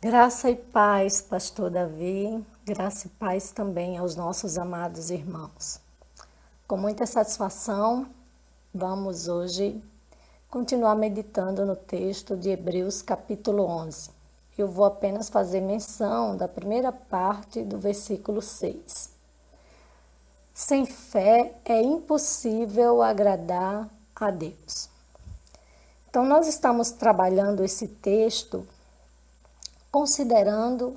Graça e paz, pastor Davi, graça e paz também aos nossos amados irmãos. Com muita satisfação, vamos hoje continuar meditando no texto de Hebreus capítulo 11. Eu vou apenas fazer menção da primeira parte do versículo 6. Sem fé é impossível agradar a Deus. Então, nós estamos trabalhando esse texto considerando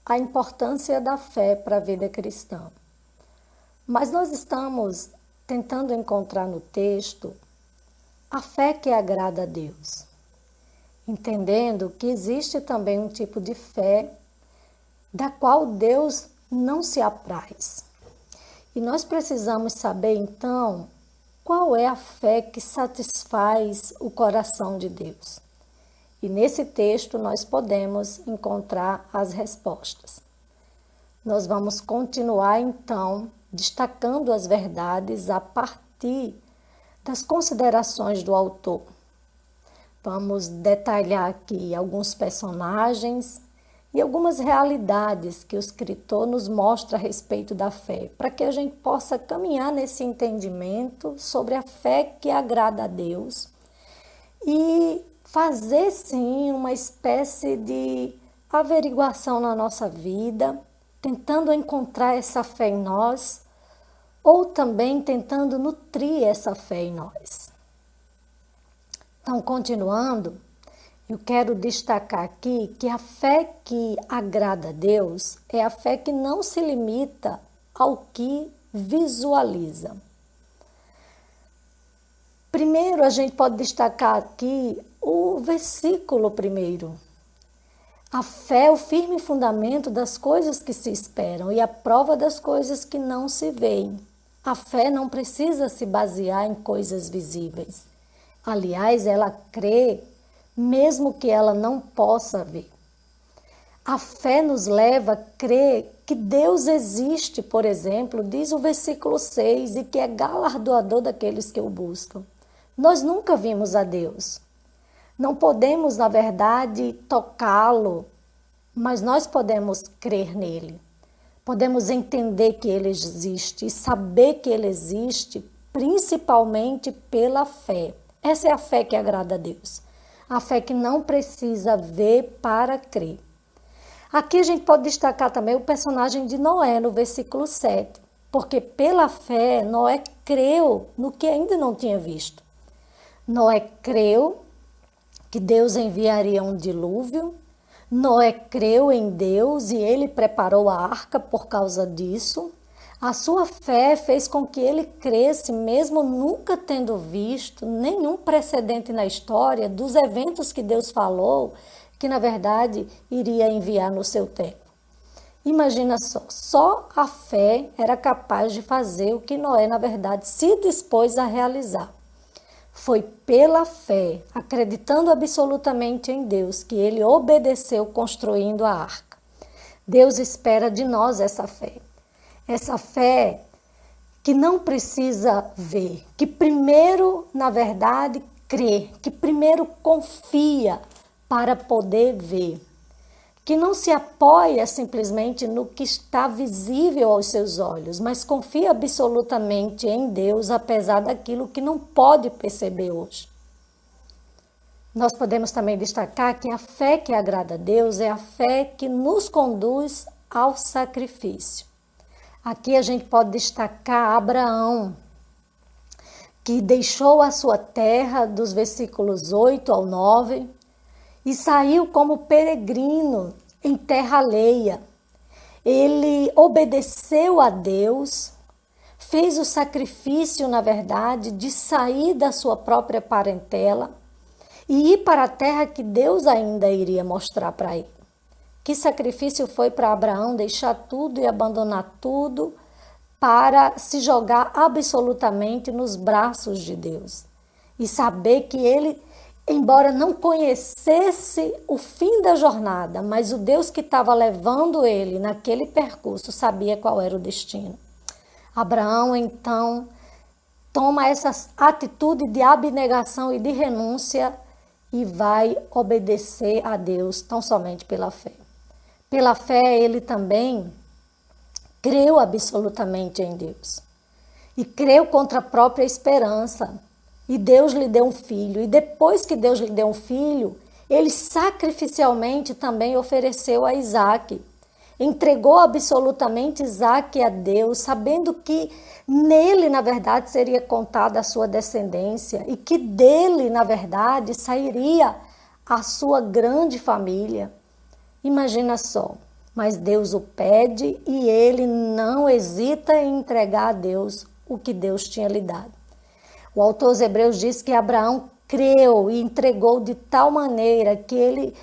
a importância da fé para a vida cristã. Mas nós estamos tentando encontrar no texto a fé que agrada a Deus, entendendo que existe também um tipo de fé da qual Deus não se apraz. E nós precisamos saber, então, qual é a fé que satisfaz o coração de Deus. E nesse texto nós podemos encontrar as respostas. Nós vamos continuar então destacando as verdades a partir das considerações do autor. Vamos detalhar aqui alguns personagens e algumas realidades que o escritor nos mostra a respeito da fé, para que a gente possa caminhar nesse entendimento sobre a fé que agrada a Deus e fazer sim uma espécie de averiguação na nossa vida, tentando encontrar essa fé em nós, ou também tentando nutrir essa fé em nós. Então, continuando, eu quero destacar aqui que a fé que agrada a Deus é a fé que não se limita ao que visualiza. Primeiro, a gente pode destacar aqui o versículo primeiro. A fé é o firme fundamento das coisas que se esperam e a prova das coisas que não se veem. A fé não precisa se basear em coisas visíveis. Aliás, ela crê mesmo que ela não possa ver. A fé nos leva a crer que Deus existe, por exemplo, diz o versículo 6, e que é galardoador daqueles que o buscam. Nós nunca vimos a Deus. Não podemos, na verdade, tocá-lo, mas nós podemos crer nele. Podemos entender que ele existe e saber que ele existe, principalmente pela fé. Essa é a fé que agrada a Deus. A fé que não precisa ver para crer. Aqui a gente pode destacar também o personagem de Noé, no versículo 7, porque pela fé Noé creu no que ainda não tinha visto. Noé creu que Deus enviaria um dilúvio. Noé creu em Deus e ele preparou a arca por causa disso. A sua fé fez com que ele cresce, mesmo nunca tendo visto nenhum precedente na história dos eventos que Deus falou, que na verdade iria enviar no seu tempo. Imagina só a fé era capaz de fazer o que Noé, na verdade, se dispôs a realizar. Foi pela fé, acreditando absolutamente em Deus, que ele obedeceu construindo a arca. Deus espera de nós essa fé. Essa fé que não precisa ver, que primeiro, na verdade, crê, que primeiro confia para poder ver. Que não se apoia simplesmente no que está visível aos seus olhos, mas confia absolutamente em Deus, apesar daquilo que não pode perceber hoje. Nós podemos também destacar que a fé que agrada a Deus é a fé que nos conduz ao sacrifício. Aqui a gente pode destacar Abraão, que deixou a sua terra, dos versículos 8 ao 9, e saiu como peregrino em terra alheia. Ele obedeceu a Deus, fez o sacrifício, na verdade, de sair da sua própria parentela e ir para a terra que Deus ainda iria mostrar para ele. Que sacrifício foi para Abraão deixar tudo e abandonar tudo para se jogar absolutamente nos braços de Deus e saber que ele, embora não conhecesse o fim da jornada, mas o Deus que estava levando ele naquele percurso sabia qual era o destino. Abraão, então, toma essa atitude de abnegação e de renúncia e vai obedecer a Deus tão somente pela fé. Pela fé, ele também creu absolutamente em Deus. E creu contra a própria esperança. E Deus lhe deu um filho. E depois que Deus lhe deu um filho, ele sacrificialmente também ofereceu a Isaque. Entregou absolutamente Isaque a Deus, sabendo que nele, na verdade, seria contada a sua descendência e que dele, na verdade, sairia a sua grande família. Imagina só, mas Deus o pede e ele não hesita em entregar a Deus o que Deus tinha lhe dado. O autor aos Hebreus diz que Abraão creu e entregou de tal maneira que ele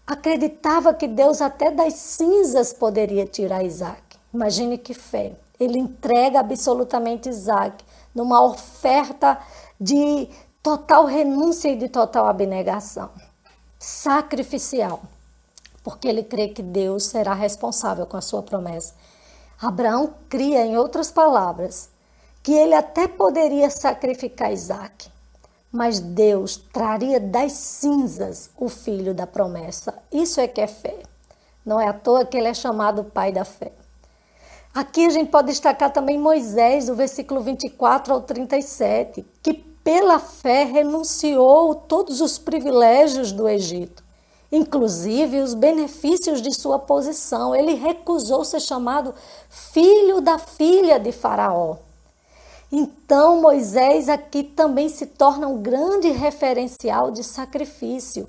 acreditava que Deus até das cinzas poderia tirar Isaque. Imagine que fé. Ele entrega absolutamente Isaque numa oferta de total renúncia e de total abnegação. Sacrificial. Porque ele crê que Deus será responsável com a sua promessa. Abraão cria, em outras palavras, que ele até poderia sacrificar Isaque, mas Deus traria das cinzas o filho da promessa. Isso é que é fé. Não é à toa que ele é chamado pai da fé. Aqui a gente pode destacar também Moisés, do versículo 24 ao 37, que pela fé renunciou todos os privilégios do Egito, inclusive os benefícios de sua posição. Ele recusou ser chamado filho da filha de Faraó. Então, Moisés aqui também se torna um grande referencial de sacrifício.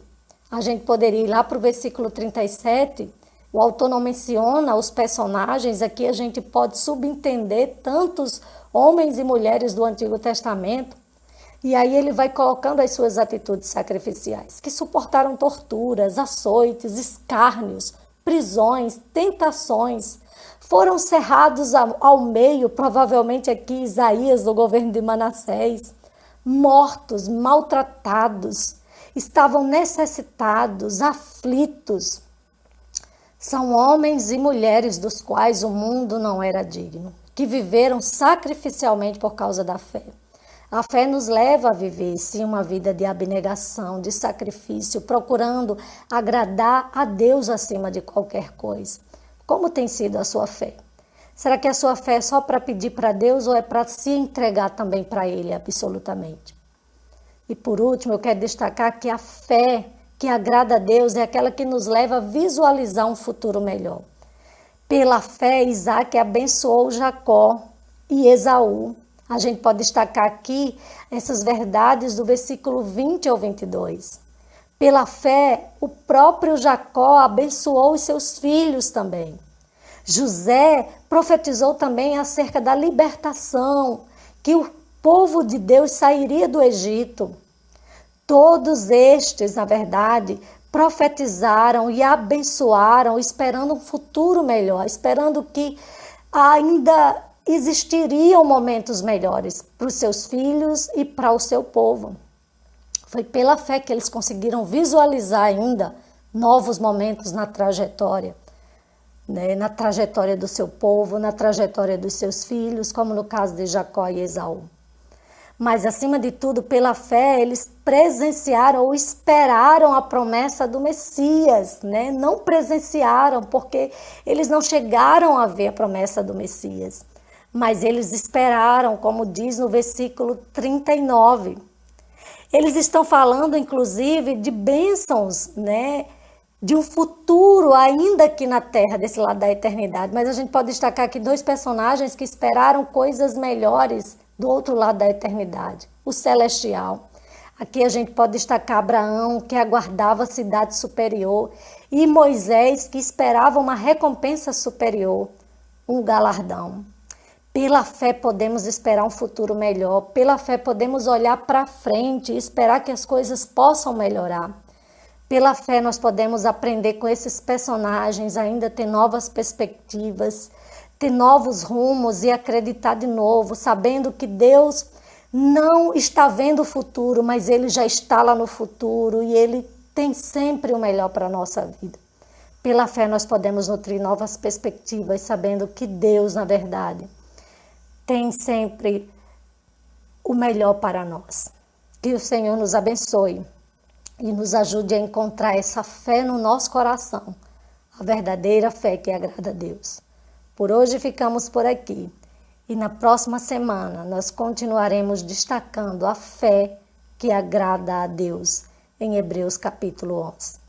A gente poderia ir lá para o versículo 37, o autor não menciona os personagens, aqui a gente pode subentender tantos homens e mulheres do Antigo Testamento, e aí ele vai colocando as suas atitudes sacrificiais, que suportaram torturas, açoites, escárnios, prisões, tentações, foram cerrados ao meio, provavelmente aqui Isaías, do governo de Manassés, mortos, maltratados, estavam necessitados, aflitos. São homens e mulheres dos quais o mundo não era digno, que viveram sacrificialmente por causa da fé. A fé nos leva a viver, sim, uma vida de abnegação, de sacrifício, procurando agradar a Deus acima de qualquer coisa. Como tem sido a sua fé? Será que a sua fé é só para pedir para Deus ou é para se entregar também para Ele absolutamente? E por último, eu quero destacar que a fé que agrada a Deus é aquela que nos leva a visualizar um futuro melhor. Pela fé, Isaque abençoou Jacó e Esaú. A gente pode destacar aqui essas verdades do versículo 20 ao 22. Pela fé, o próprio Jacó abençoou os seus filhos também. José profetizou também acerca da libertação, que o povo de Deus sairia do Egito. Todos estes, na verdade, profetizaram e abençoaram, esperando um futuro melhor, esperando que ainda existiriam momentos melhores para os seus filhos e para o seu povo. Foi pela fé que eles conseguiram visualizar ainda novos momentos na trajetória, né? Na trajetória do seu povo, na trajetória dos seus filhos, como no caso de Jacó e Esaú. Mas, acima de tudo, pela fé, eles presenciaram ou esperaram a promessa do Messias, né? Não presenciaram, porque eles não chegaram a ver a promessa do Messias. Mas eles esperaram, como diz no versículo 39. Eles estão falando, inclusive, de bênçãos, né? De um futuro ainda aqui na Terra, desse lado da eternidade. Mas a gente pode destacar aqui dois personagens que esperaram coisas melhores do outro lado da eternidade, o celestial. Aqui a gente pode destacar Abraão, que aguardava a cidade superior, e Moisés, que esperava uma recompensa superior, um galardão. Pela fé podemos esperar um futuro melhor, pela fé podemos olhar para frente e esperar que as coisas possam melhorar. Pela fé nós podemos aprender com esses personagens, ainda ter novas perspectivas, ter novos rumos e acreditar de novo, sabendo que Deus não está vendo o futuro, mas Ele já está lá no futuro e Ele tem sempre o melhor para a nossa vida. Pela fé nós podemos nutrir novas perspectivas, sabendo que Deus, na verdade, tem sempre o melhor para nós. Que o Senhor nos abençoe e nos ajude a encontrar essa fé no nosso coração, a verdadeira fé que agrada a Deus. Por hoje ficamos por aqui e na próxima semana nós continuaremos destacando a fé que agrada a Deus em Hebreus capítulo 11.